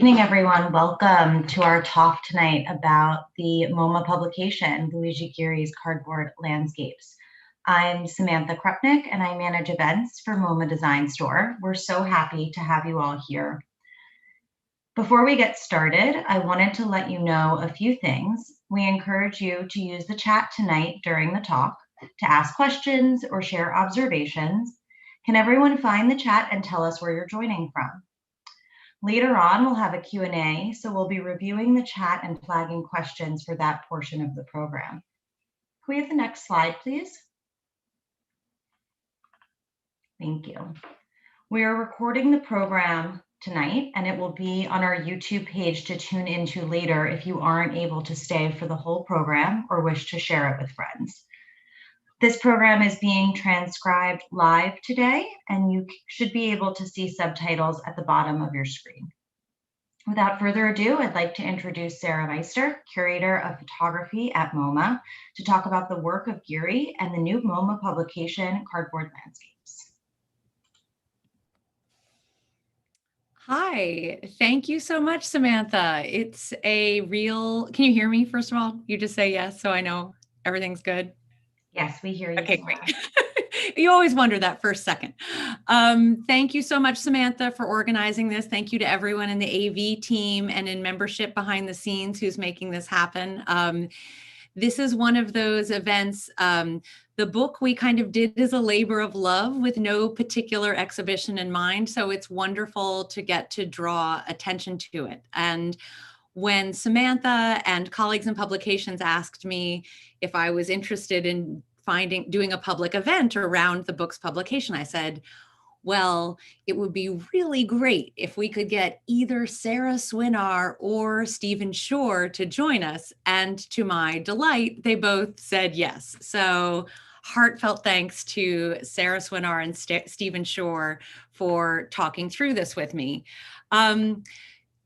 Evening, everyone. Welcome to our talk tonight about the MoMA publication, Luigi Ghirri's Cardboard Landscapes. I'm Samantha Krupnick, and I manage events for MoMA Design Store. We're so happy to have you all here. Before we get started, I wanted to let you know a few things. We encourage you to use the chat tonight during the talk to ask questions or share observations. Can everyone find the chat and tell us where you're joining from? Later on, we'll have a Q&A, so we'll be reviewing the chat and flagging questions for that portion of the program. Can we have the next slide, please? Thank you. We are recording the program tonight, and it will be on our YouTube page to tune into later if you aren't able to stay for the whole program or wish to share it with friends. This program is being transcribed live today, and you should be able to see subtitles at the bottom of your screen. Without further ado, I'd like to introduce Sarah Meister, Curator of Photography at MoMA, to talk about the work of Ghirri and the new MoMA publication, Cardboard Landscapes. Hi, thank you so much, Samantha. It's a real, can you hear me first of all? You just say yes, so I know everything's good. Yes, we hear you. Okay, great. You always wonder that first second. Thank you so much, Samantha, for organizing this. Thank you to everyone in the AV team and in membership behind the scenes who's making this happen. This is one of those events. The book we kind of did as a labor of love with no particular exhibition in mind. So it's wonderful to get to draw attention to it. And when Samantha and colleagues in publications asked me if I was interested in doing a public event around the book's publication, I said, well, it would be really great if we could get either Sara Cwynar or Stephen Shore to join us. And to my delight, they both said yes. So heartfelt thanks to Sara Cwynar and Stephen Shore for talking through this with me.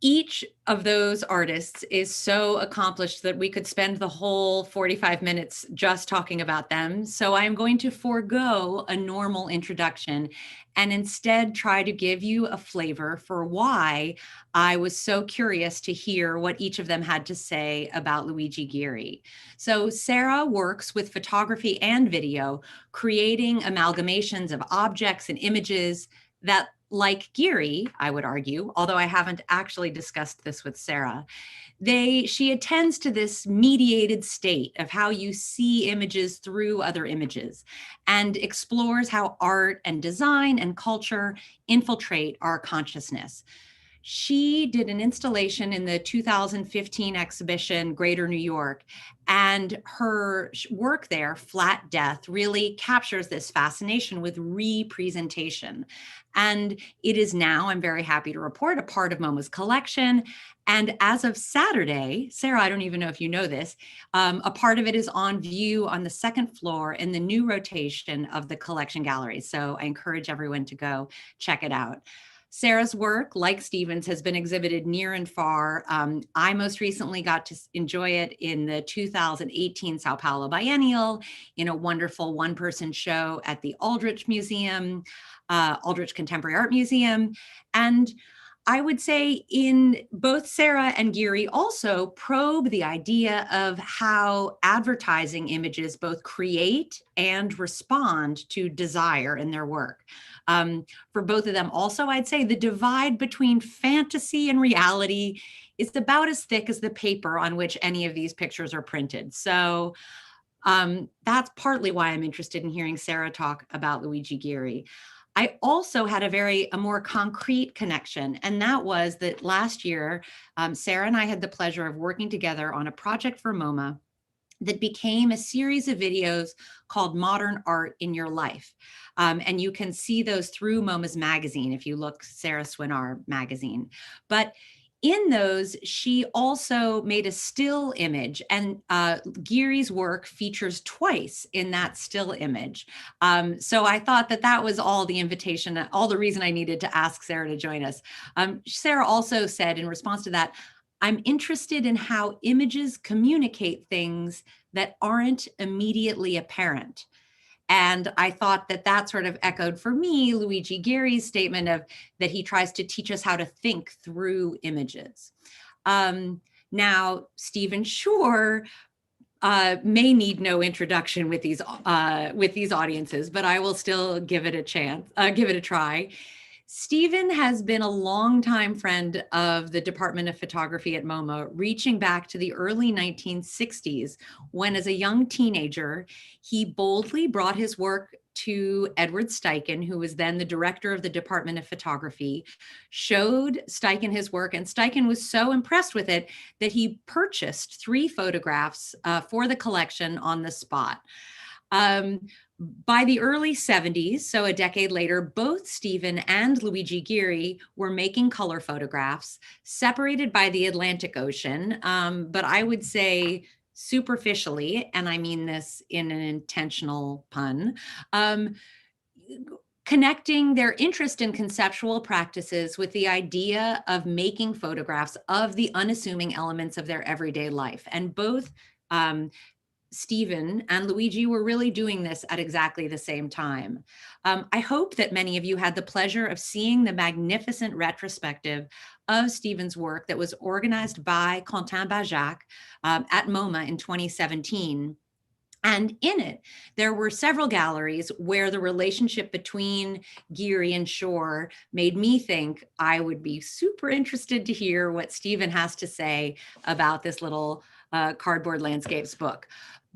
Each of those artists is so accomplished that we could spend the whole 45 minutes just talking about them. So I'm going to forego a normal introduction and instead try to give you a flavor for why I was so curious to hear what each of them had to say about Luigi Ghirri. So Sara works with photography and video, creating amalgamations of objects and images that, like Ghirri, I would argue, although I haven't actually discussed this with Sara, she attends to this mediated state of how you see images through other images and explores how art and design and culture infiltrate our consciousness. She did an installation in the 2015 exhibition, Greater New York, and her work there, Flat Death, really captures this fascination with representation. And it is now, I'm very happy to report, a part of MoMA's collection. And as of Saturday, Sara, I don't even know if you know this, a part of it is on view on the second floor in the new rotation of the collection gallery. So I encourage everyone to go check it out. Sara's work, like Stephen's, has been exhibited near and far. I most recently got to enjoy it in the 2018 Sao Paulo Biennial in a wonderful one-person show at the Aldrich Museum, Aldrich Contemporary Art Museum. And I would say in both Sara and Ghirri also probe the idea of how advertising images both create and respond to desire in their work. For both of them also, I'd say the divide between fantasy and reality is about as thick as the paper on which any of these pictures are printed. So that's partly why I'm interested in hearing Sara talk about Luigi Ghirri. I also had a more concrete connection, and that was that last year, Sara and I had the pleasure of working together on a project for MoMA that became a series of videos called Modern Art in Your Life. And you can see those through MoMA's magazine if you look Sara Cwynar magazine. But in those, she also made a still image, and Ghirri's work features twice in that still image. So I thought that was all the invitation, all the reason I needed to ask Sara to join us. Sara also said in response to that, I'm interested in how images communicate things that aren't immediately apparent. And I thought that that sort of echoed for me Luigi Ghirri's statement of that he tries to teach us how to think through images. Now, Stephen Shore may need no introduction with these audiences, but I will still give it a chance, give it a try. Stephen has been a longtime friend of the Department of Photography at MoMA, reaching back to the early 1960s, when as a young teenager, he boldly brought his work to Edward Steichen, who was then the director of the Department of Photography, showed Steichen his work, and Steichen was so impressed with it that he purchased 3 photographs for the collection on the spot. By the early 70s, so a decade later, both Stephen and Luigi Ghirri were making color photographs separated by the Atlantic Ocean, but I would say superficially, and I mean this in an intentional pun, connecting their interest in conceptual practices with the idea of making photographs of the unassuming elements of their everyday life. And both Stephen and Luigi were really doing this at exactly the same time. I hope that many of you had the pleasure of seeing the magnificent retrospective of Stephen's work that was organized by Quentin Paesaggi at MoMA in 2017. And in it, there were several galleries where the relationship between Ghirri and Shore made me think I would be super interested to hear what Stephen has to say about this little cardboard landscapes book.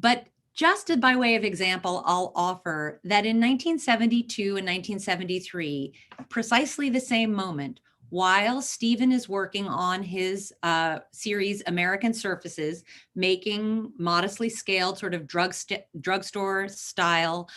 But just by way of example, I'll offer that in 1972 and 1973, precisely the same moment, while Stephen is working on his series American Surfaces, making modestly scaled sort of drugstore style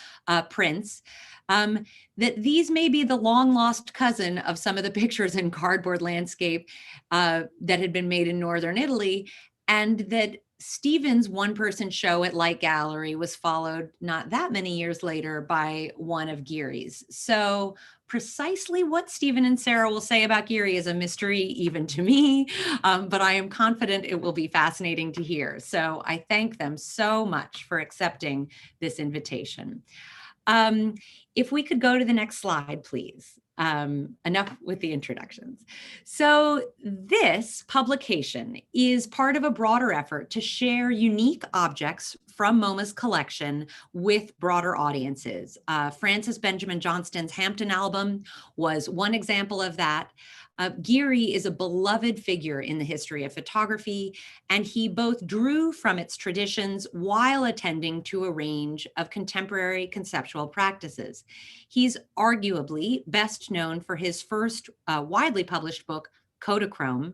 prints, that these may be the long lost cousin of some of the pictures in cardboard landscape that had been made in Northern Italy, and that Stephen's one-person show at Light Gallery was followed not that many years later by one of Ghirri's. So precisely what Stephen and Sarah will say about Ghirri is a mystery even to me, but I am confident it will be fascinating to hear. So I thank them so much for accepting this invitation. If we could go to the next slide, please. Enough with the introductions. So this publication is part of a broader effort to share unique objects from MoMA's collection with broader audiences. Francis Benjamin Johnston's Hampton album was one example of that. Ghirri is a beloved figure in the history of photography, and he both drew from its traditions while attending to a range of contemporary conceptual practices. He's arguably best known for his first widely published book, Kodachrome,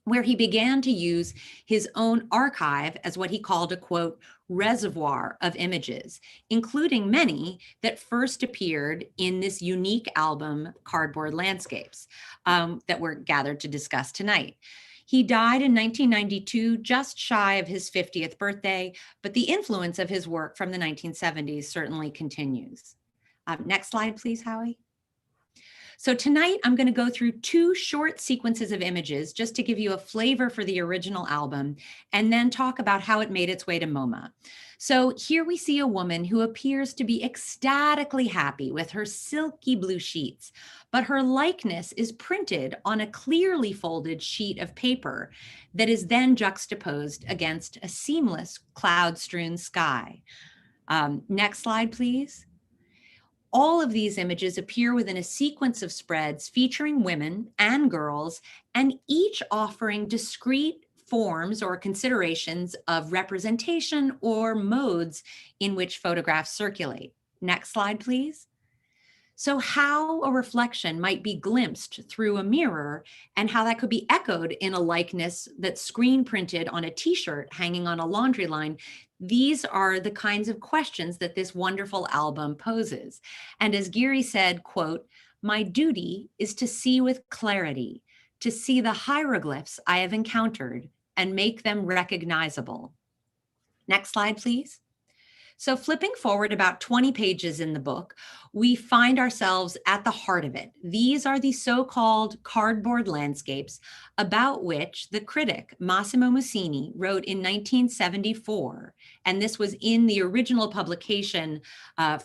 where he began to use his own archive as what he called a, quote, reservoir of images, including many that first appeared in this unique album, Cardboard Landscapes, that we're gathered to discuss tonight. He died in 1992, just shy of his 50th birthday, but the influence of his work from the 1970s certainly continues. Next slide, please, Howie. So tonight, I'm going to go through 2 short sequences of images just to give you a flavor for the original album, and then talk about how it made its way to MoMA. So here we see a woman who appears to be ecstatically happy with her silky blue sheets, but her likeness is printed on a clearly folded sheet of paper that is then juxtaposed against a seamless cloud-strewn sky. Next slide, please. All of these images appear within a sequence of spreads featuring women and girls, and each offering discrete forms or considerations of representation or modes in which photographs circulate. Next slide, please. So how a reflection might be glimpsed through a mirror, and how that could be echoed in a likeness that's screen printed on a t-shirt hanging on a laundry line. These are the kinds of questions that this wonderful album poses. And as Ghirri said, quote, "My duty is to see with clarity, to see the hieroglyphs I have encountered and make them recognizable." Next slide, please. So flipping forward about 20 pages in the book, we find ourselves at the heart of it. These are the so-called cardboard landscapes about which the critic Massimo Mussini wrote in 1974. And this was in the original publication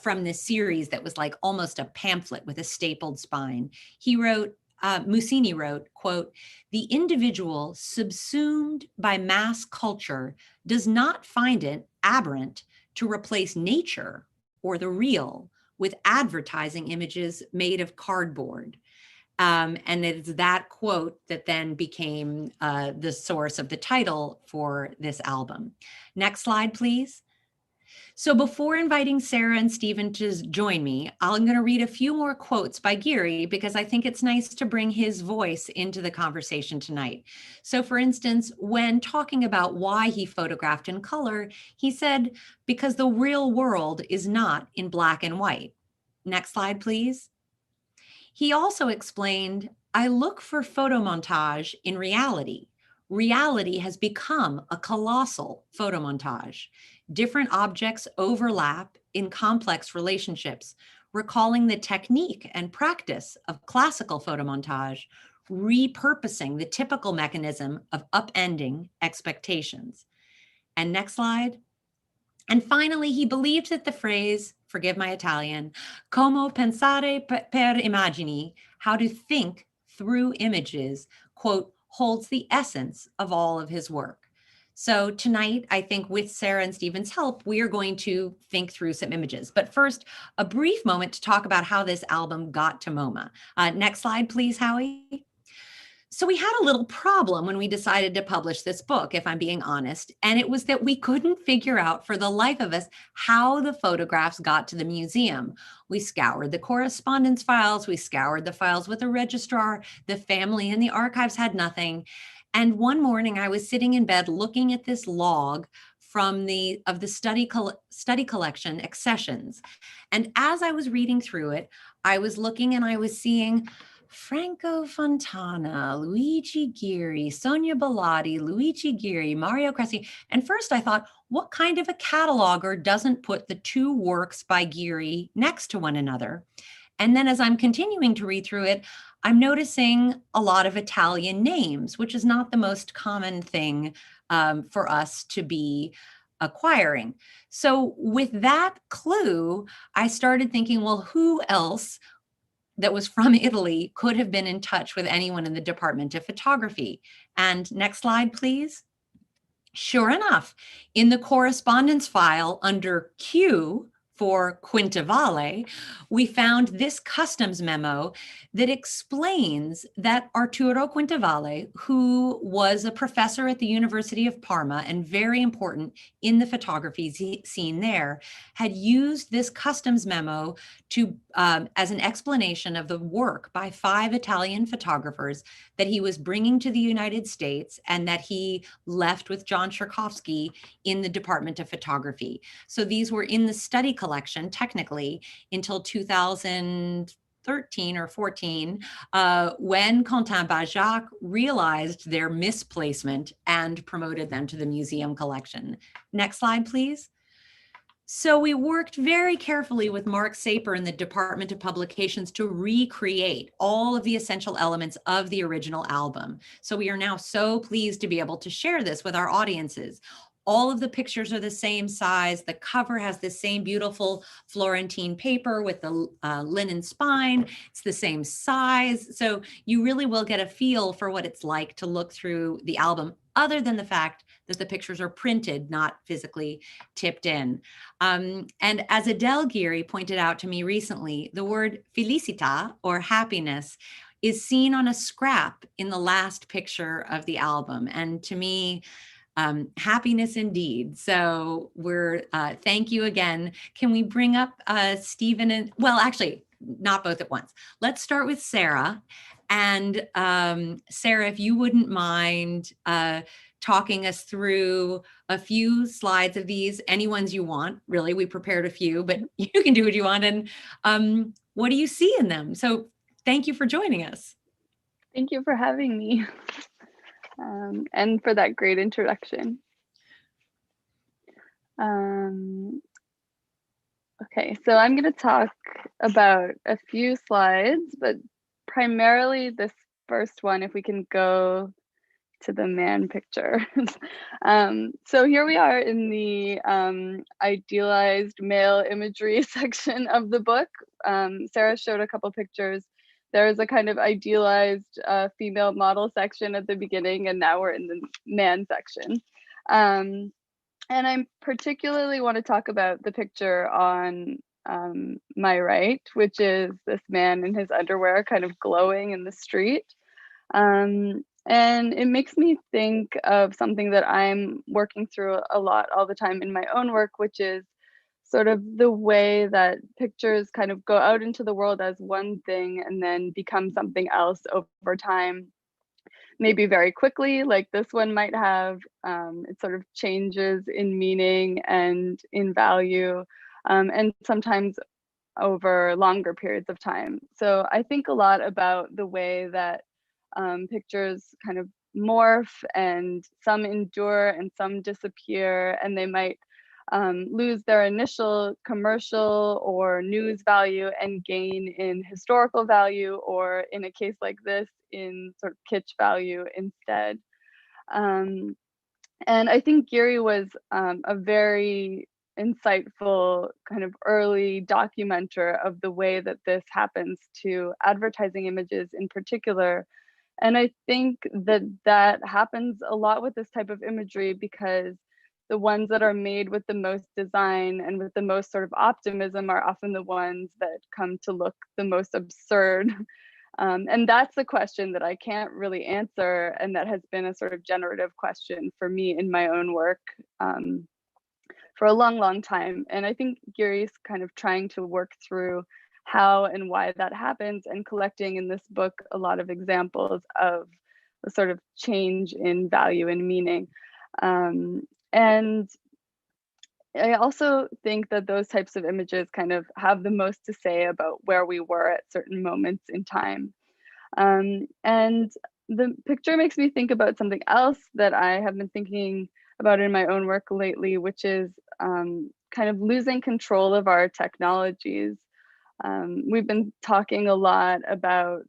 from this series that was like almost a pamphlet with a stapled spine. He wrote, Mussini wrote, quote, "The individual subsumed by mass culture does not find it aberrant to replace nature or the real with advertising images made of cardboard." And it's that quote that then became the source of the title for this album. Next slide, please. So before inviting Sarah and Stephen to join me, I'm going to read a few more quotes by Ghirri because I think it's nice to bring his voice into the conversation tonight. So for instance, when talking about why he photographed in color, he said, because the real world is not in black and white. Next slide, please. He also explained, I look for photomontage in reality. Reality has become a colossal photomontage. Different objects overlap in complex relationships, recalling the technique and practice of classical photomontage, repurposing the typical mechanism of upending expectations. And next slide. And finally, he believed that the phrase, forgive my Italian, como pensare per immagini, how to think through images, quote, holds the essence of all of his work. So tonight, I think with Sarah and Stephen's help, we are going to think through some images. But first, a brief moment to talk about how this album got to MoMA. Next slide, please, Howie. So we had a little problem when we decided to publish this book, if I'm being honest, and it was that we couldn't figure out for the life of us how the photographs got to the museum. We scoured the correspondence files, we scoured the files with the registrar, the family in the archives had nothing. And one morning I was sitting in bed looking at this log from the study collection accessions. And as I was reading through it, I was looking and I was seeing Franco Fontana, Luigi Ghirri, Sonia Bellotti, Luigi Ghirri, Mario Cresti. And first I thought, what kind of a cataloger doesn't put the two works by Ghirri next to one another? And then as I'm continuing to read through it, I'm noticing a lot of Italian names, which is not the most common thing for us to be acquiring. So with that clue, I started thinking, well, who else that was from Italy could have been in touch with anyone in the Department of Photography? And next slide, please. Sure enough, in the correspondence file under Q for Quintavalle, we found this customs memo that explains that Arturo Quintavalle, who was a professor at the University of Parma and very important in the photography scene there, had used this customs memo to as an explanation of the work by 5 Italian photographers that he was bringing to the United States and that he left with John Cherkovsky in the Department of Photography. So these were in the study collection, technically, until 2013 or 14, when Quentin Bajac realized their misplacement and promoted them to the museum collection. Next slide, please. So we worked very carefully with Mark Saper in the Department of Publications to recreate all of the essential elements of the original album. So we are now so pleased to be able to share this with our audiences. All of the pictures are the same size. The cover has the same beautiful Florentine paper with the linen spine. It's the same size. So you really will get a feel for what it's like to look through the album, other than the fact that the pictures are printed, not physically tipped in. And as Adele Ghirri pointed out to me recently, the word felicità, or happiness, is seen on a scrap in the last picture of the album. And to me, happiness indeed. So we're, thank you again. Can we bring up Stephen and, well, actually, not both at once. Let's start with Sarah. And Sarah, if you wouldn't mind talking us through a few slides of these, any ones you want, really, we prepared a few, but you can do what you want. And what do you see in them? So thank you for joining us. Thank you for having me. And for that great introduction. Okay, so I'm going to talk about a few slides, but primarily this first one, if we can go to the man picture. So here we are in the idealized male imagery section of the book. Sarah showed a couple pictures. There's a kind of idealized female model section at the beginning, and now we're in the man section. And I particularly want to talk about the picture on my right, which is this man in his underwear kind of glowing in the street. And it makes me think of something that I'm working through a lot all the time in my own work, which is sort of the way that pictures kind of go out into the world as one thing and then become something else over time, maybe very quickly, like this one might have. It sort of changes in meaning and in value, and sometimes over longer periods of time. So I think a lot about the way that pictures kind of morph, and some endure and some disappear, and they might lose their initial commercial or news value and gain in historical value, or in a case like this, in sort of kitsch value instead. Um, and I think Ghirri was a very insightful kind of early documenter of the way that this happens to advertising images in particular. And I think that that happens a lot with this type of imagery, because the ones that are made with the most design and with the most sort of optimism are often the ones that come to look the most absurd. And that's the question that I can't really answer, and that has been a sort of generative question for me in my own work for a long, long time. And I think Ghirri's kind of trying to work through how and why that happens, and collecting in this book a lot of examples of the sort of change in value and meaning. And I also think that those types of images kind of have the most to say about where we were at certain moments in time. And the picture makes me think about something else that I have been thinking about in my own work lately, which is kind of losing control of our technologies. We've been talking a lot about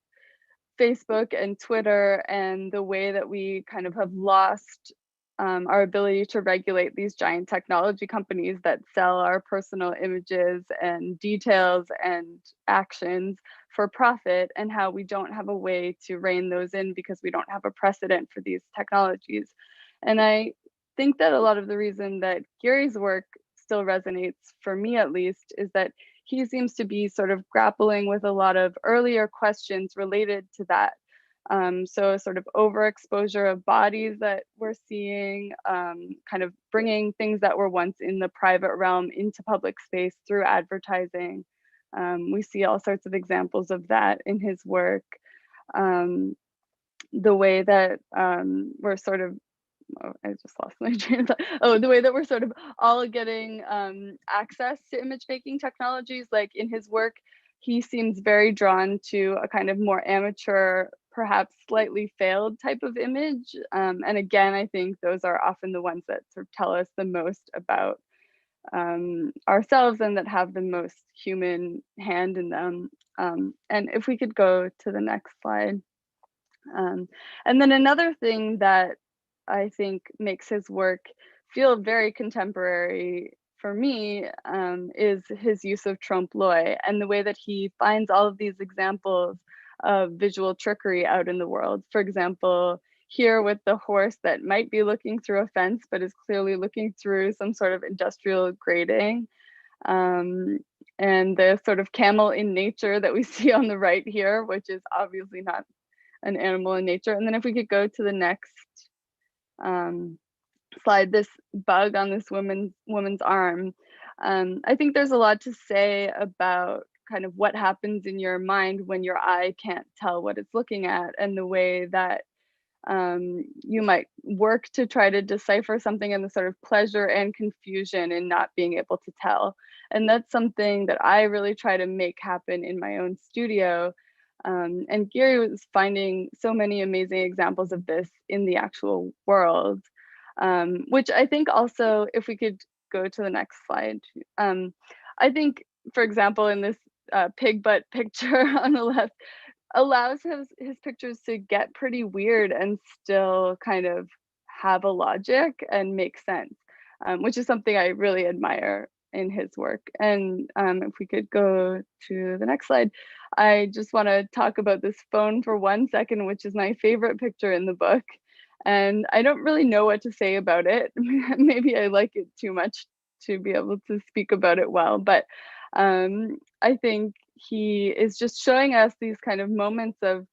Facebook and Twitter, and the way that we kind of have lost our ability to regulate these giant technology companies that sell our personal images and details and actions for profit, and how we don't have a way to rein those in because we don't have a precedent for these technologies. And I think that a lot of the reason that Ghirri's work still resonates, for me at least, is that he seems to be sort of grappling with a lot of earlier questions related to that. So sort of overexposure of bodies that we're seeing, kind of bringing things that were once in the private realm into public space through advertising. We see all sorts of examples of that in his work. The way that we're sort of, oh, I just lost my train of thought. Oh, the way that we're sort of all getting access to image making technologies. Like in his work, he seems very drawn to a kind of more amateur, perhaps slightly failed type of image. And again, I think those are often the ones that sort of tell us the most about ourselves, and that have the most human hand in them. And if we could go to the next slide. And then another thing that I think makes his work feel very contemporary for me, is his use of trompe l'oeil, and the way that he finds all of these examples of visual trickery out in the world. For example, here with the horse that might be looking through a fence, but is clearly looking through some sort of industrial grating. And the sort of camel in nature that we see on the right here, which is obviously not an animal in nature. And then if we could go to the next slide, this bug on this woman's arm. I think there's a lot to say about kind of what happens in your mind when your eye can't tell what it's looking at, and the way that you might work to try to decipher something, and the sort of pleasure and confusion in not being able to tell. And that's something that I really try to make happen in my own studio. And Ghirri was finding so many amazing examples of this in the actual world, which I think also, if we could go to the next slide, I think for example, in this pig butt picture on the left, allows his pictures to get pretty weird and still kind of have a logic and make sense, which is something I really admire in his work. And if we could go to the next slide, I just want to talk about this phone for 1 second, which is my favorite picture in the book. And I don't really know what to say about it. Maybe I like it too much to be able to speak about it well, but I think he is just showing us these kind of moments of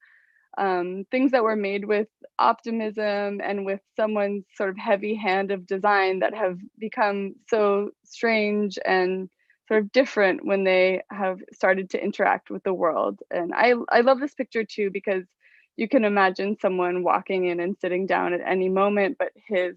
things that were made with optimism and with someone's sort of heavy hand of design that have become so strange and sort of different when they have started to interact with the world. And I love this picture too, because you can imagine someone walking in and sitting down at any moment, but his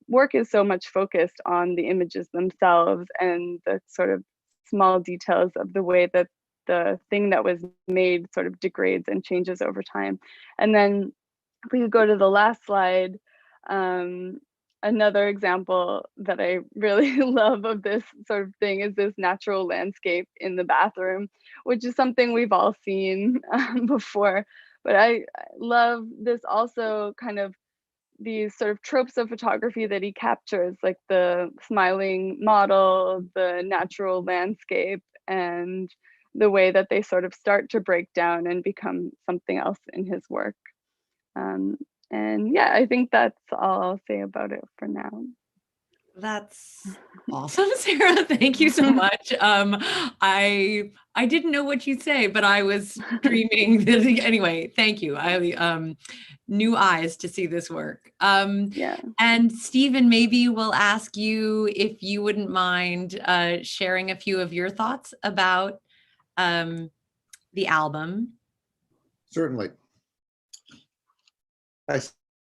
work is so much focused on the images themselves and the sort of small details of the way that the thing that was made sort of degrades and changes over time. And then if we could go to the last slide, another example that I really love of this sort of thing is this natural landscape in the bathroom, which is something we've all seen before. But I love this also kind of these sort of tropes of photography that he captures, like the smiling model, the natural landscape, and the way that they sort of start to break down and become something else in his work. And yeah, I think that's all I'll say about it for now. That's awesome, Sarah. Thank you so much. I didn't know what you'd say, but I was dreaming. Anyway, thank you. I new eyes to see this work. Yeah. And Stephen, maybe we'll ask you if you wouldn't mind sharing a few of your thoughts about the album. Certainly. Hi,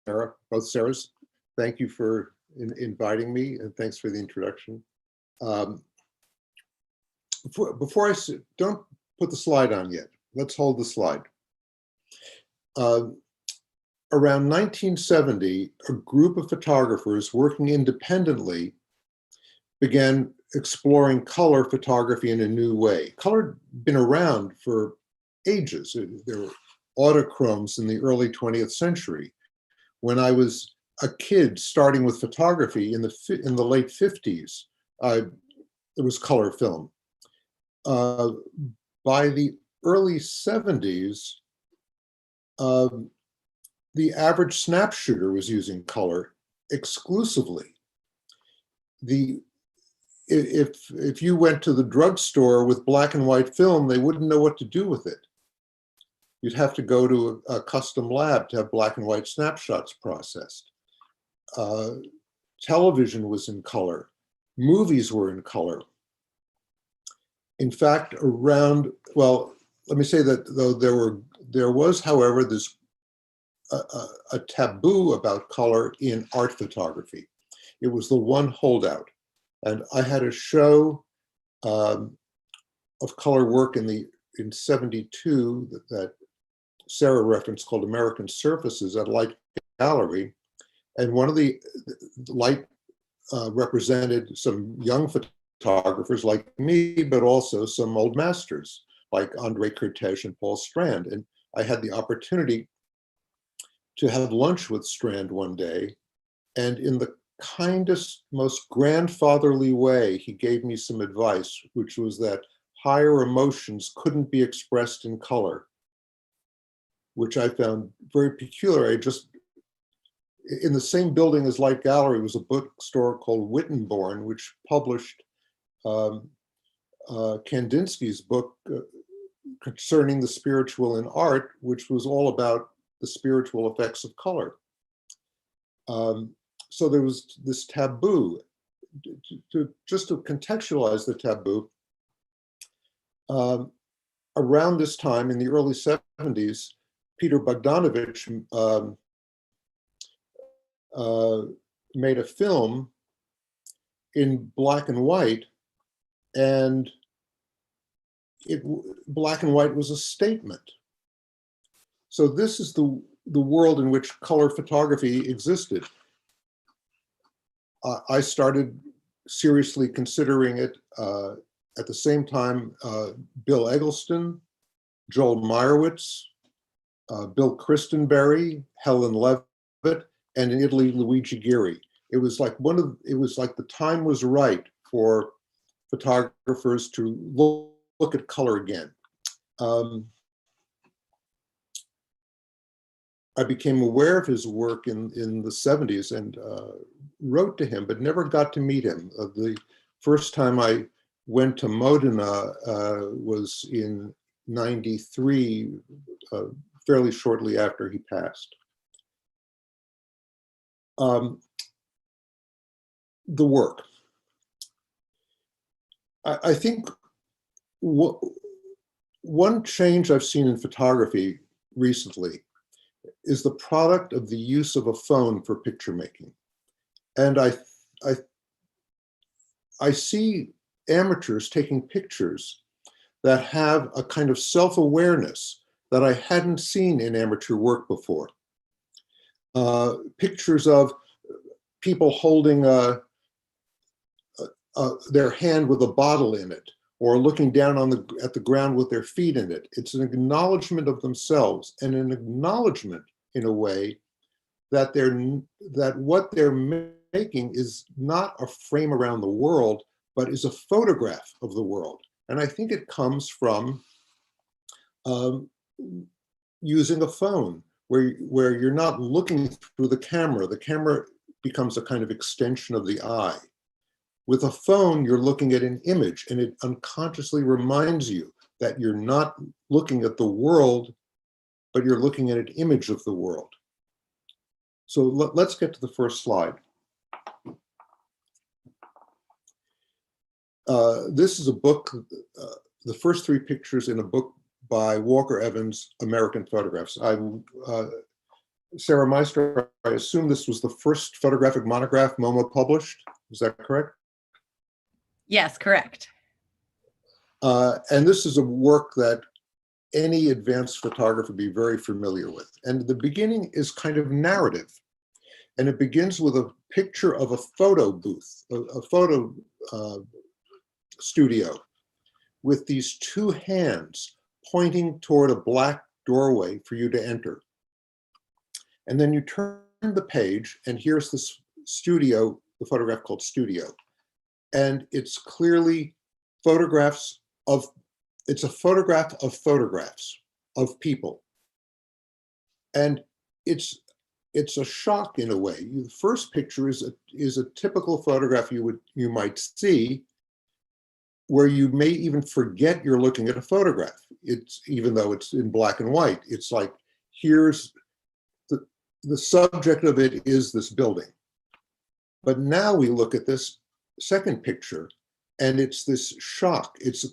Sarah, both Sarahs. Thank you for inviting me, and thanks for the introduction. Before don't put the slide on yet. Let's hold the slide. Around 1970, a group of photographers working independently began exploring color photography in a new way. Color had been around for ages. There were autochromes in the early 20th century. When I was a kid starting with photography in the late 50s, there was color film. By the early 70s, the average snap shooter was using color exclusively. If you went to the drugstore with black and white film, they wouldn't know what to do with it. You'd have to go to a custom lab to have black and white snapshots processed. Television was in color. Movies were in color. In fact, well, let me say that though there was, however, this a taboo about color in art photography. It was the one holdout. And I had a show of color work in 72 that Sarah referenced called American Surfaces at Light Gallery. And one of the light represented some young photographers like me, but also some old masters like Andre Kertész and Paul Strand. And I had the opportunity to have lunch with Strand one day. And in the kindest, most grandfatherly way, he gave me some advice, which was that higher emotions couldn't be expressed in color, which I found very peculiar. In the same building as Light Gallery was a bookstore called Wittenborn, which published Kandinsky's book concerning the spiritual in art, which was all about the spiritual effects of color. So there was this taboo. Just to contextualize the taboo, around this time in the early 70s, Peter Bogdanovich made a film in black and white, and black and white was a statement. So this is the world in which color photography existed. I started seriously considering it at the same time, Bill Eggleston, Joel Meyerowitz, Bill Christenberry, Helen Levitt, and in Italy, Luigi Ghirri. It was like the time was right for photographers to look at color again. I became aware of his work in the 70s and wrote to him, but never got to meet him. The first time I went to Modena was in '93, fairly shortly after he passed. The work. I think one change I've seen in photography recently is the product of the use of a phone for picture making. And I see amateurs taking pictures that have a kind of self-awareness that I hadn't seen in amateur work before. Pictures of people holding their hand with a bottle in it, or looking down at the ground with their feet in it. It's an acknowledgement of themselves, and an acknowledgement in a way that what they're making is not a frame around the world, but is a photograph of the world. And I think it comes from using a phone, where you're not looking through the camera. The camera becomes a kind of extension of the eye. With a phone, you're looking at an image, and it unconsciously reminds you that you're not looking at the world, but you're looking at an image of the world. So let's get to the first slide. This is a book, the first three pictures in a book by Walker Evans, American Photographs. Sarah Meister, I assume this was the first photographic monograph MoMA published. Is that correct? Yes, correct. And this is a work that any advanced photographer would be very familiar with. And the beginning is kind of narrative. And it begins with a picture of a photo booth, a photo studio, with these two hands pointing toward a black doorway for you to enter. And then you turn the page, and here's this studio, the photograph called Studio. And it's clearly photographs of, it's a photograph of photographs of people. And it's a shock in a way. The first picture is a typical photograph you might see, where you may even forget you're looking at a photograph. Even though it's in black and white, it's like, here's the subject of it is this building. But now we look at this second picture, and it's this shock. It's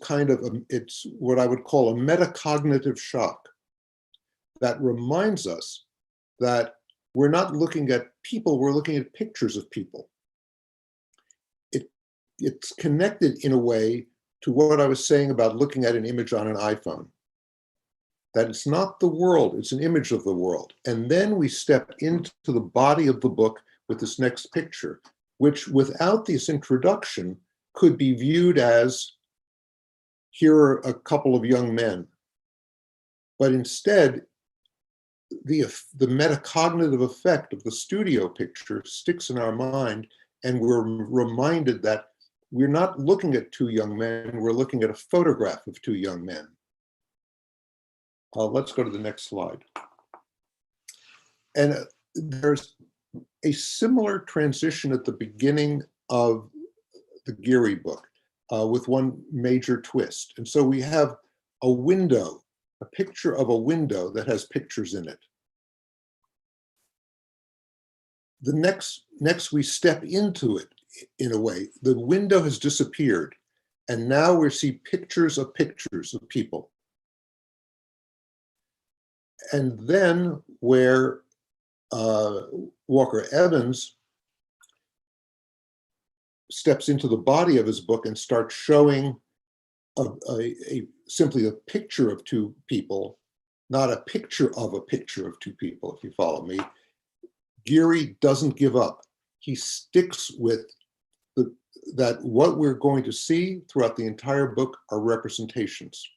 it's what I would call a metacognitive shock that reminds us that we're not looking at people, we're looking at pictures of people. It's connected in a way to what I was saying about looking at an image on an iPhone. That it's not the world, it's an image of the world. And then we step into the body of the book with this next picture, which without this introduction could be viewed as, here are a couple of young men. But instead, the metacognitive effect of the studio picture sticks in our mind, and we're reminded that we're not looking at two young men, we're looking at a photograph of two young men. Let's go to the next slide. And there's a similar transition at the beginning of the Ghirri book with one major twist. And so we have a window, a picture of a window that has pictures in it. The next we step into it in a way. The window has disappeared, and now we see pictures of people. And then where Walker Evans steps into the body of his book and starts showing simply a picture of two people, not a picture of two people, if you follow me. Ghirri doesn't give up. He sticks with that what we're going to see throughout the entire book are representations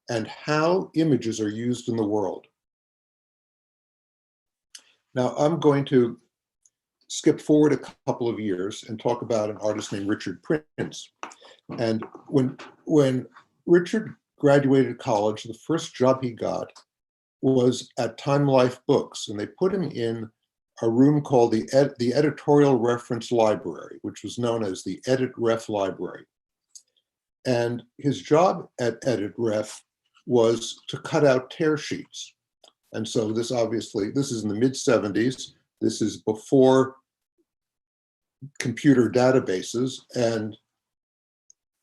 and how images are used in the world. Now, I'm going to skip forward a couple of years and talk about an artist named Richard Prince. And when Richard graduated college, the first job he got was at Time Life Books, and they put him in a room called the Editorial Reference Library, which was known as the Edit Ref Library. And his job at Edit Ref was to cut out tear sheets. And so this is in the mid-70s. This is before computer databases, and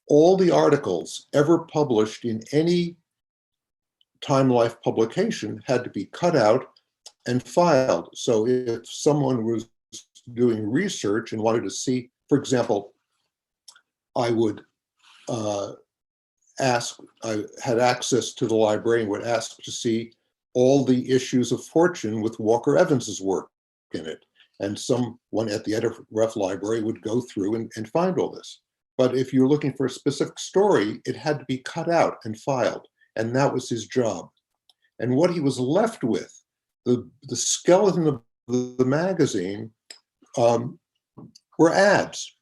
all the articles ever published in any Time Life publication had to be cut out and filed. So if someone was doing research and wanted to see, for example, I would I had access to the library and would ask to see all the issues of Fortune with Walker Evans's work in it. And someone at the Edit Ref Library would go through and find all this. But if you're looking for a specific story, it had to be cut out and filed. And that was his job. And what he was left with, the skeleton of the magazine, were ads.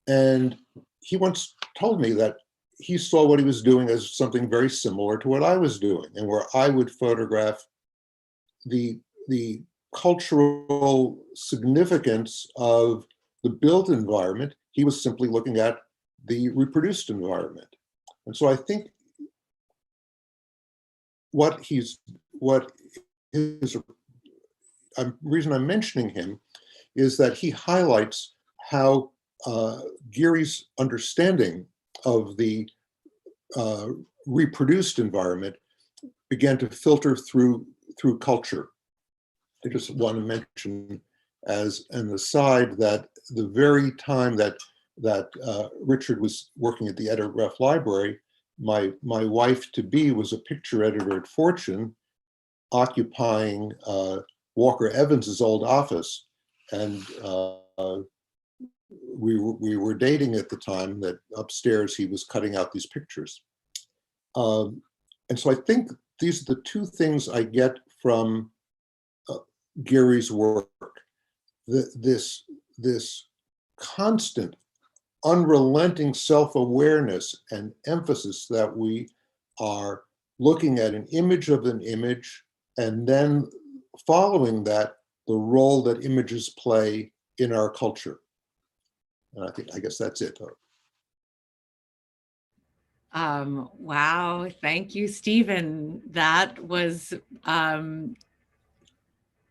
And he once told me that he saw what he was doing as something very similar to what I was doing, and where I would photograph the cultural significance of the built environment. He was simply looking at the reproduced environment. And so I think reason I'm mentioning him is that he highlights how Ghirri's understanding of the reproduced environment began to filter through culture. I just want to mention as an aside that the very time that Richard was working at the Edit Ref Library, my wife-to-be was a picture editor at Fortune, occupying Walker Evans's old office, and we were dating at the time. That upstairs he was cutting out these pictures, and so I think these are the two things I get from Ghirri's work: this constant, unrelenting self-awareness and emphasis that we are looking at an image of an image, and then following that, the role that images play in our culture. And I guess that's it. Wow, thank you, Stephen. That was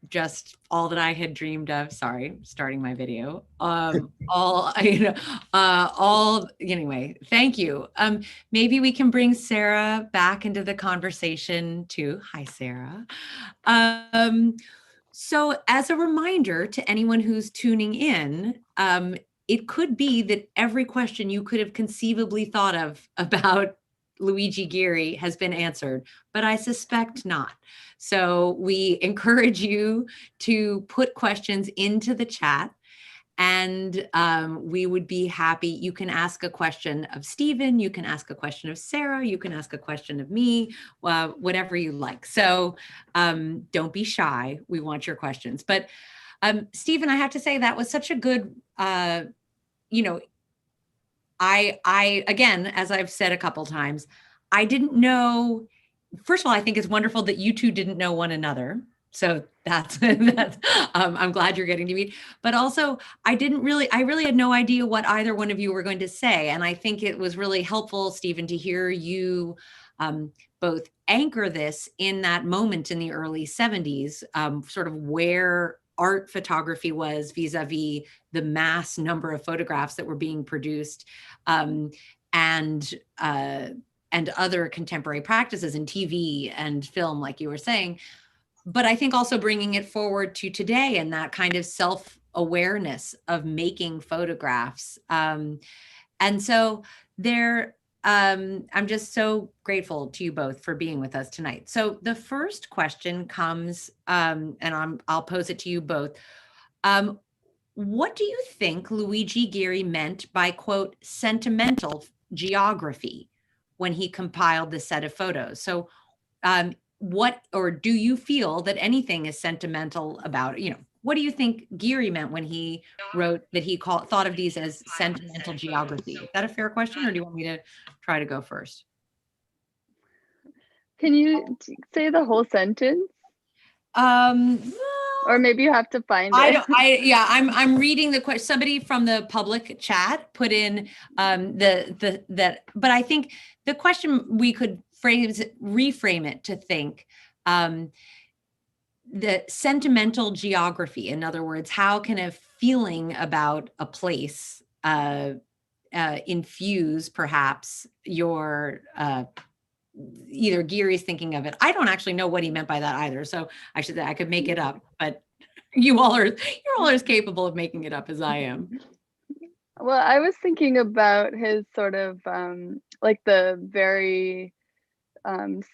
just all that I had dreamed of. Sorry, starting my video. Anyway, thank you. Maybe we can bring Sarah back into the conversation too. Hi, Sarah. So as a reminder to anyone who's tuning in, it could be that every question you could have conceivably thought of about Luigi Ghirri has been answered, but I suspect not. So we encourage you to put questions into the chat, and we would be happy. You can ask a question of Stephen, you can ask a question of Sarah, you can ask a question of me, whatever you like. So don't be shy. We want your questions. But Stephen, I have to say that was such a good, I again, as I've said a couple times, I didn't know. First of all, I think it's wonderful that you two didn't know one another. So that's I'm glad you're getting to meet. But also, I really had no idea what either one of you were going to say. And I think it was really helpful, Stephen, to hear you both anchor this in that moment in the early 70s, sort of where art photography was vis-a-vis the mass number of photographs that were being produced, and other contemporary practices in TV and film, like you were saying. But I think also bringing it forward to today and that kind of self-awareness of making photographs. And so I'm just so grateful to you both for being with us tonight. So the first question comes, and I'll pose it to you both. what do you think Luigi Ghirri meant by, quote, sentimental geography when he compiled this set of photos? So what, or do you feel that anything is sentimental about, what do you think Ghirri meant when he wrote that he thought of these as sentimental geography? Is that a fair question, or do you want me to try to go first? Can you say the whole sentence? Or maybe you have to find it. I'm reading the question. Somebody from the public chat put in but I think the question, we could reframe it to think the sentimental geography. In other words, how can a feeling about a place infuse perhaps your either Ghirri's thinking of it. I don't actually know what he meant by that either. So I could make it up, but you're all as capable of making it up as I am. Well, I was thinking about his sort of like the very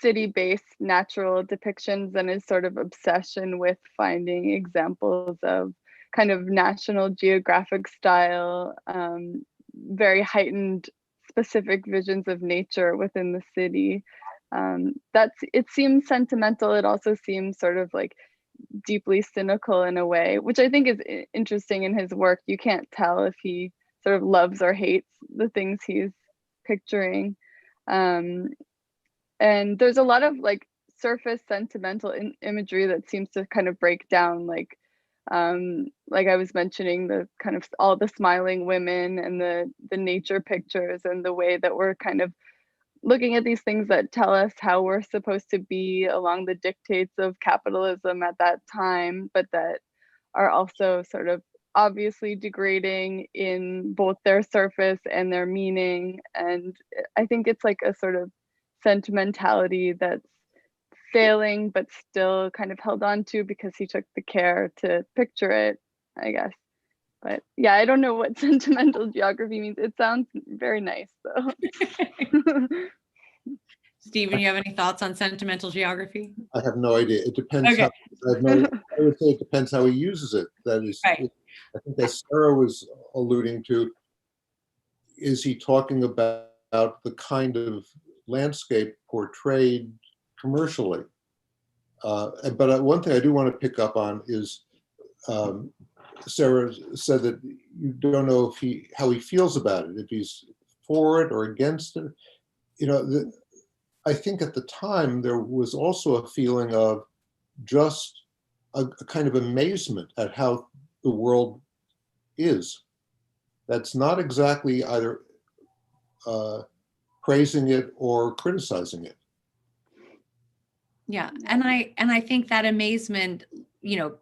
city-based natural depictions and his sort of obsession with finding examples of kind of National Geographic style, very heightened specific visions of nature within the city. It seems sentimental. It also seems sort of like deeply cynical in a way, which I think is interesting in his work. You can't tell if he sort of loves or hates the things he's picturing. And there's a lot of like surface sentimental imagery that seems to kind of break down, like I was mentioning, the kind of all the smiling women and the nature pictures, and the way that we're kind of looking at these things that tell us how we're supposed to be along the dictates of capitalism at that time, but that are also sort of obviously degrading in both their surface and their meaning. And I think it's like a sort of sentimentality that's failing but still kind of held on to because he took the care to picture it, I guess. But yeah, I don't know what sentimental geography means. It sounds very nice though. Stephen, you have any thoughts on sentimental geography? I have no idea. It depends. Okay. I would say it depends how he uses it. That is, right. I think as Sarah was alluding to, is he talking about the kind of landscape portrayed commercially? But one thing I do want to pick up on is Sarah said that you don't know how he feels about it, if he's for it or against it. I think at the time there was also a feeling of just a kind of amazement at how the world is. That's not exactly either praising it or criticizing it. Yeah, and I think that amazement,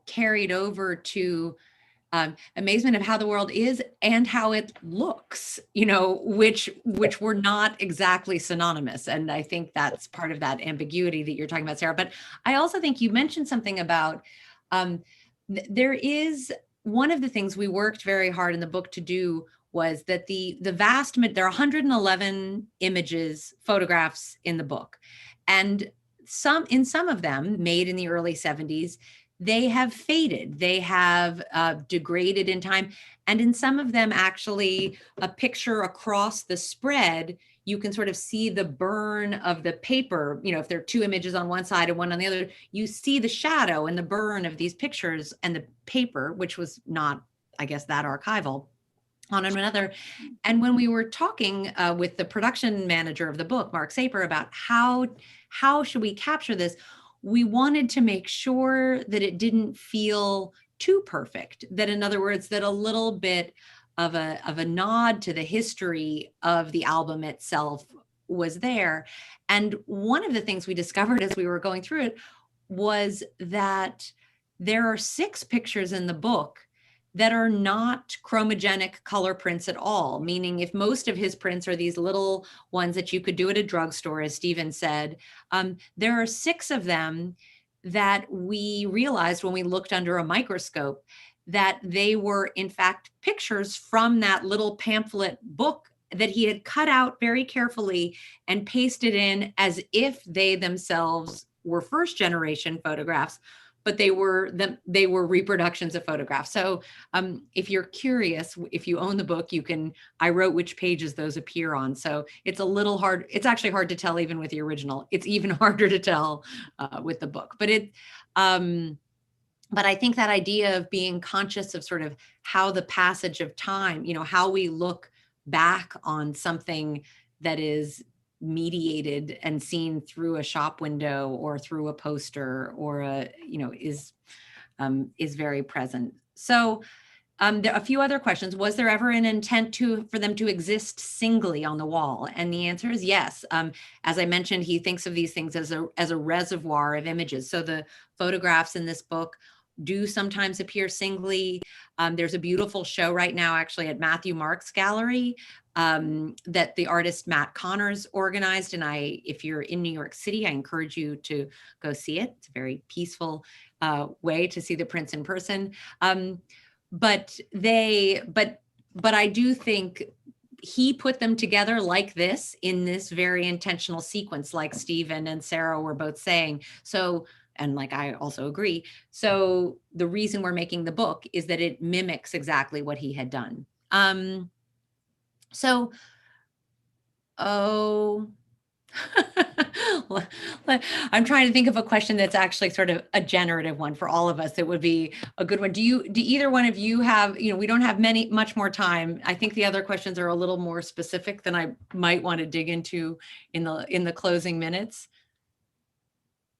carried over to amazement of how the world is and how it looks, which were not exactly synonymous. And I think that's part of that ambiguity that you're talking about, Sarah. But I also think you mentioned something about there is one of the things we worked very hard in the book to do was that there are 111 images, photographs in the book, and some of them made in the early 70s, they have faded, they have degraded in time. And in some of them, actually, a picture across the spread, you can sort of see the burn of the paper. If there are two images on one side and one on the other, you see the shadow and the burn of these pictures and the paper, which was not, I guess, that archival, on another. And when we were talking with the production manager of the book, Mark Saper, about how should we capture this, we wanted to make sure that it didn't feel too perfect, that in other words, that a little bit of a nod to the history of the album itself was there. And one of the things we discovered as we were going through it was that there are 6 pictures in the book that are not chromogenic color prints at all, meaning if most of his prints are these little ones that you could do at a drugstore, as Stephen said, there are 6 of them that we realized when we looked under a microscope that they were in fact pictures from that little pamphlet book that he had cut out very carefully and pasted in as if they themselves were first generation photographs, but they were reproductions of photographs. So if you're curious, if you own the book, I wrote which pages those appear on. So it's a little hard. It's actually hard to tell even with the original. It's even harder to tell with the book. But I think that idea of being conscious of sort of how the passage of time, how we look back on something that is mediated and seen through a shop window or through a poster or is very present. So there are a few other questions. Was there ever an intent for them to exist singly on the wall? And the answer is yes. As I mentioned, he thinks of these things as a reservoir of images. So the photographs in this book do sometimes appear singly. There's a beautiful show right now, actually, at Matthew Mark's gallery that the artist Matt Connors organized. And if you're in New York City, I encourage you to go see it. It's a very peaceful way to see the prints in person. But I do think he put them together like this in this very intentional sequence, like Stephen and Sarah were both saying. So, and like I also agree. So the reason we're making the book is that it mimics exactly what he had done. I'm trying to think of a question that's actually sort of a generative one for all of us. It would be a good one. Do either one of you have, we don't have much more time. I think the other questions are a little more specific than I might want to dig into in the closing minutes.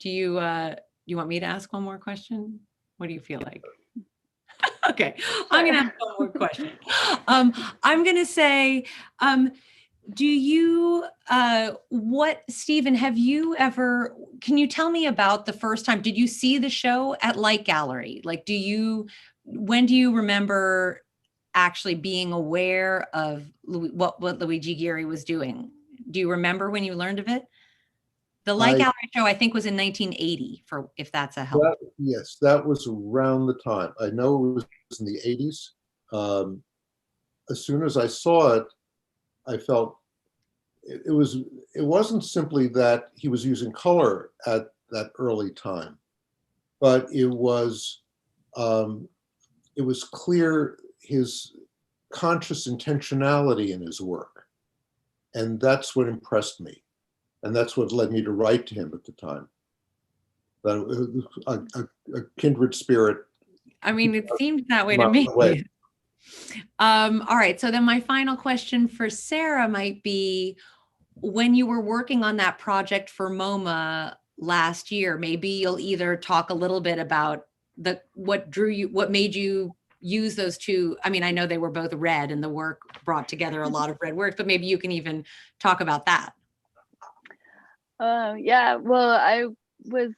Do you want me to ask one more question? What do you feel like? Okay, I'm going to ask one more question. I'm going to say, Stephen, can you tell me about the first time, did you see the show at Light Gallery? Like, when do you remember actually being aware of what Luigi Ghirri was doing? Do you remember when you learned of it? The Light Gallery show, I think, was in 1980, if that's a help. Yes, that was around the time. I know it was in the 80s. As soon as I saw it, I felt it wasn't simply that he was using color at that early time, but it was clear his conscious intentionality in his work. And that's what impressed me. And that's what led me to write to him at the time. A kindred spirit. I mean, it seemed that way to me. All right. So then my final question for Sarah might be, when you were working on that project for MoMA last year, maybe you'll either talk a little bit about what made you use those two. I mean, I know they were both red and the work brought together a lot of red work, but maybe you can even talk about that. Yeah, well, I was,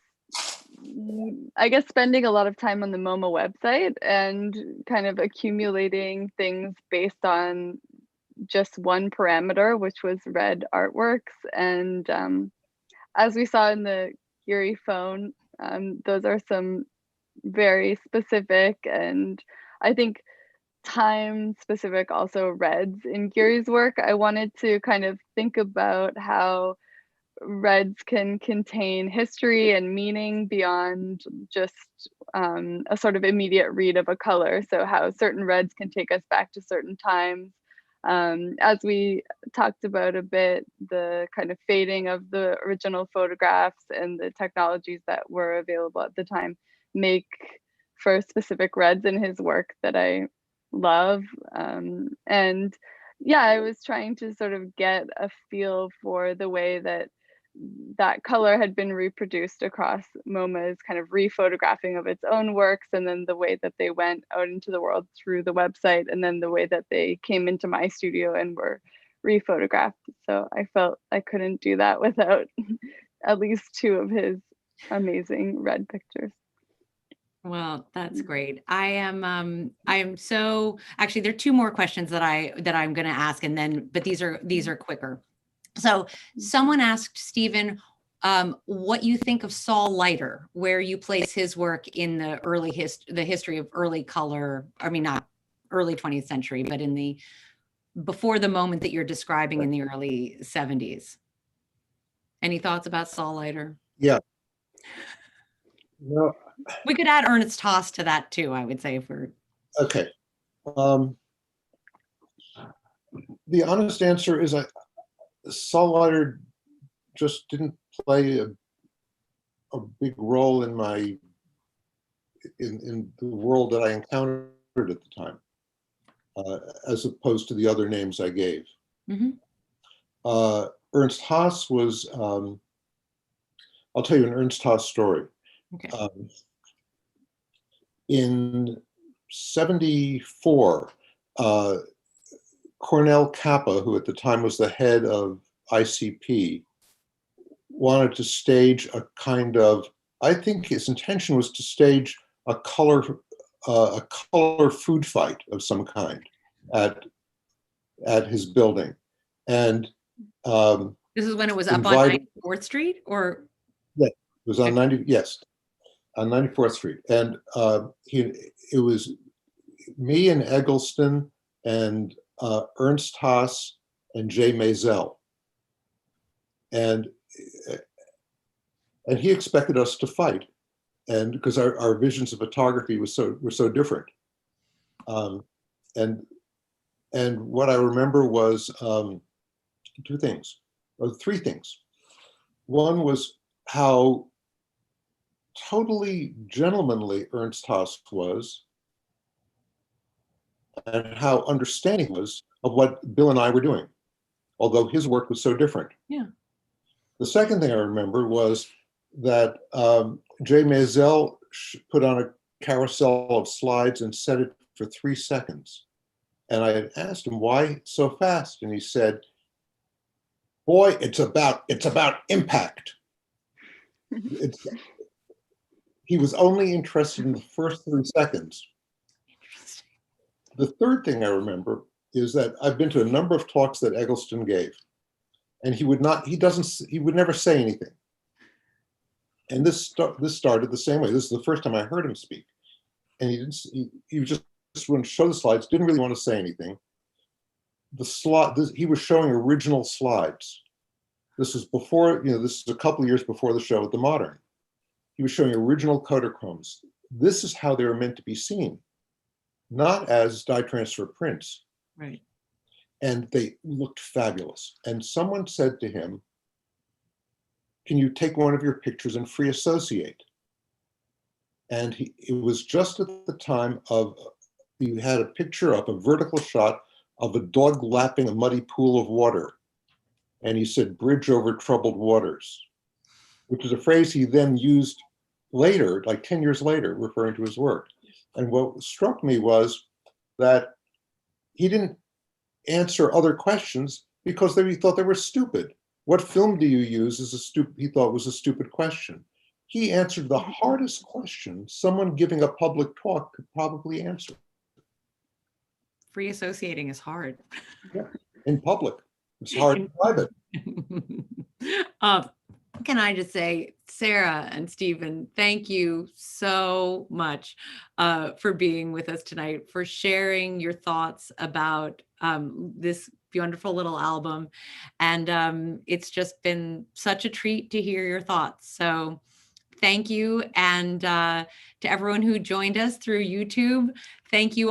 I guess, spending a lot of time on the MoMA website and kind of accumulating things based on just one parameter, which was red artworks. And as we saw in the Ghirri phone, those are some very specific and I think time specific also reds in Ghirri's work. I wanted to kind of think about how reds can contain history and meaning beyond just a sort of immediate read of a color. So how certain reds can take us back to certain times. As we talked about a bit, the kind of fading of the original photographs and the technologies that were available at the time make for specific reds in his work that I love. And yeah, I was trying to sort of get a feel for the way that color had been reproduced across MoMA's kind of rephotographing of its own works, and then the way that they went out into the world through the website, and then the way that they came into my studio and were rephotographed. So I felt I couldn't do that without at least two of his amazing red pictures. Well, that's great. I am so, actually there are two more questions that I'm going to ask, but these are quicker. So someone asked Stephen what you think of Saul Leiter, where you place his work in the the history of early color. I mean, not early 20th century, but before the moment that you're describing in the early 70s. Any thoughts about Saul Leiter? Yeah. No, We could add Ernst Haas to that too, I would say, if we're Okay. The honest answer is Saul Leiter just didn't play a big role in in the world that I encountered at the time, as opposed to the other names I gave. Ernst Haas was, I'll tell you an Ernst Haas story. okay. In '74, Cornel Kappa, who at the time was the head of ICP, wanted to stage a kind of, I think his intention was to stage a color food fight of some kind at his building. And this is when it was up on 94th Street, or? Yeah, it was on 94th Street. And it was me and Eggleston and Ernst Haas and Jay Maisel. And he expected us to fight, and because our visions of photography were so different. And what I remember was three things. One was how totally gentlemanly Ernst Haas was, and how understanding was of what Bill and I were doing, although his work was so different. Yeah. The second thing I remember was that Jay Maisel put on a carousel of slides and set it for 3 seconds. And I had asked him, why so fast? And he said, boy, it's about impact. He was only interested in the first 3 seconds. The third thing I remember is that I've been to a number of talks that Eggleston gave, and he would never say anything. And this started the same way. This is the first time I heard him speak. And he just wouldn't show the slides, didn't really want to say anything. He was showing original slides. This was before, this is a couple of years before the show at the Modern. He was showing original Kodachromes. This is how they were meant to be seen, not as dye transfer prints. Right. And they looked fabulous. And someone said to him, can you take one of your pictures and free associate? And it was just at the time he had a picture up, a vertical shot of a dog lapping a muddy pool of water. And he said, bridge over troubled waters, which is a phrase he then used later, like 10 years later, referring to his work. And what struck me was that he didn't answer other questions because he thought they were stupid. What film do you use he thought was a stupid question. He answered the hardest question someone giving a public talk could probably answer. Free associating is hard. Yeah, in public. It's hard in private. Can I just say, Sarah and Stephen, thank you so much for being with us tonight, for sharing your thoughts about this wonderful little album. And it's just been such a treat to hear your thoughts. So thank you. And to everyone who joined us through YouTube, thank you